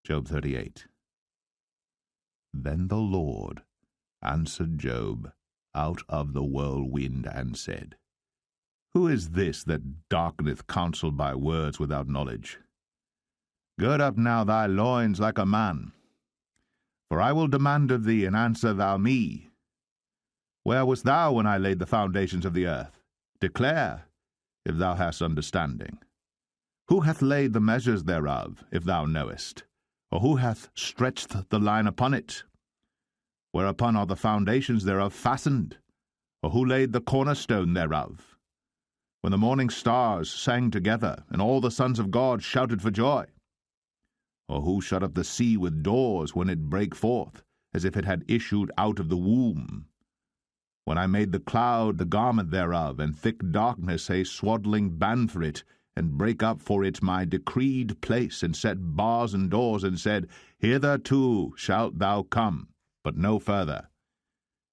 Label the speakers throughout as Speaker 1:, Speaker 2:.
Speaker 1: Job 38. Then the Lord answered Job out of the whirlwind and said, Who is this that darkeneth counsel by words without knowledge? Gird up now thy loins like a man, for I will demand of thee, and answer thou me. Where wast thou when I laid the foundations of the earth? Declare, if thou hast understanding. Who hath laid the measures thereof, if thou knowest? Or who hath stretched the line upon it? Whereupon are the foundations thereof fastened? Or who laid the cornerstone thereof? When the morning stars sang together, and all the sons of God shouted for joy? Or who shut up the sea with doors when it brake forth, as if it had issued out of the womb? When I made the cloud the garment thereof, and thick darkness a swaddling band for it, and brake up for it my decreed place, and set bars and doors, and said, Hitherto shalt thou come, but no further,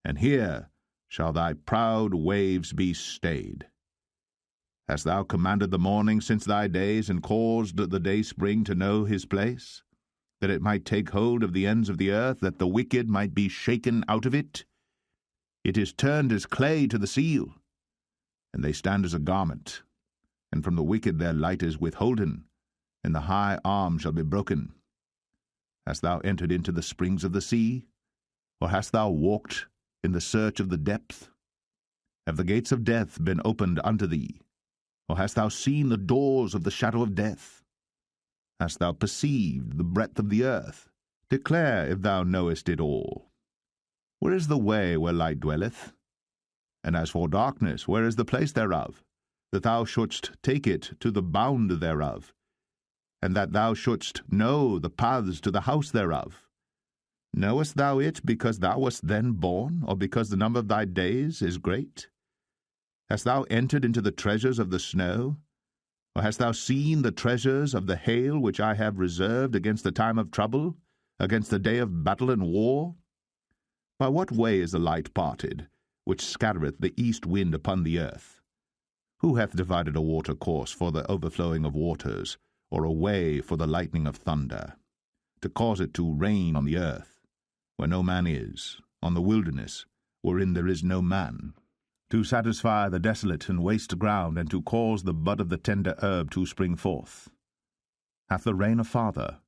Speaker 1: and here shall thy proud waves be stayed. Hast thou commanded the morning since thy days, and caused the dayspring to know his place, that it might take hold of the ends of the earth, that the wicked might be shaken out of it? It is turned as clay to the seal, and they stand as a garment. And from the wicked their light is withholden, and the high arm shall be broken. Hast thou entered into the springs of the sea? Or hast thou walked in the search of the depth? Have the gates of death been opened unto thee? Or hast thou seen the doors of the shadow of death? Hast thou perceived the breadth of the earth? Declare if thou knowest it all. Where is the way where light dwelleth? And as for darkness, where is the place thereof? That thou shouldst take it to the bound thereof, and that thou shouldst know the paths to the house thereof. Knowest thou it because thou wast then born, or because the number of thy days is great? Hast thou entered into the treasures of the snow? Or hast thou seen the treasures of the hail which I have reserved against the time of trouble, against the day of battle and war? By what way is the light parted, which scattereth the east wind upon the earth? Who hath divided a water course for the overflowing of waters, or a way for the lightning of thunder, to cause it to rain on the earth, where no man is, on the wilderness, wherein there is no man, to satisfy the desolate and waste ground, and to cause the bud of the tender herb to spring forth? Hath the rain a father,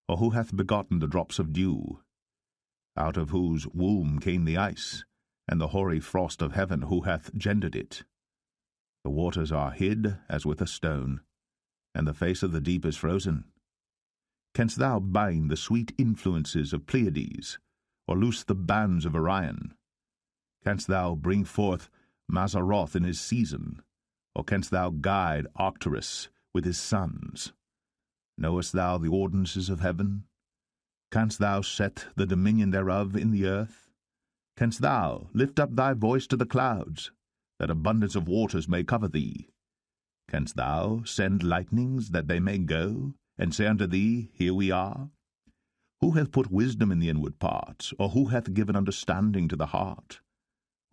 Speaker 1: or who hath begotten the drops of dew? Out of whose womb came the ice, and the hoary frost of heaven, who hath gendered it? The waters are hid as with a stone, and the face of the deep is frozen. Canst thou bind the sweet influences of Pleiades, or loose the bands of Orion? Canst thou bring forth Mazzaroth in his season, or canst thou guide Arcturus with his sons? Knowest thou the ordinances of heaven? Canst thou set the dominion thereof in the earth? Canst thou lift up thy voice to the clouds, that abundance of waters may cover thee? Canst thou send lightnings that they may go, and say unto thee, Here we are? Who hath put wisdom in the inward parts, or who hath given understanding to the heart?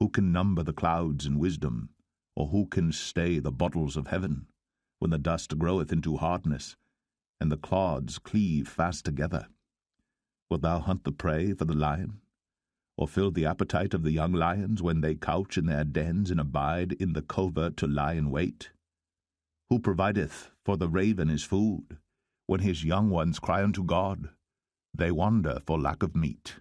Speaker 1: Who can number the clouds in wisdom, or who can stay the bottles of heaven, when the dust groweth into hardness, and the clods cleave fast together? Wilt thou hunt the prey for the lion, or fill the appetite of the young lions when they couch in their dens and abide in the covert to lie in wait? Who provideth for the raven his food, when his young ones cry unto God? They wander for lack of meat.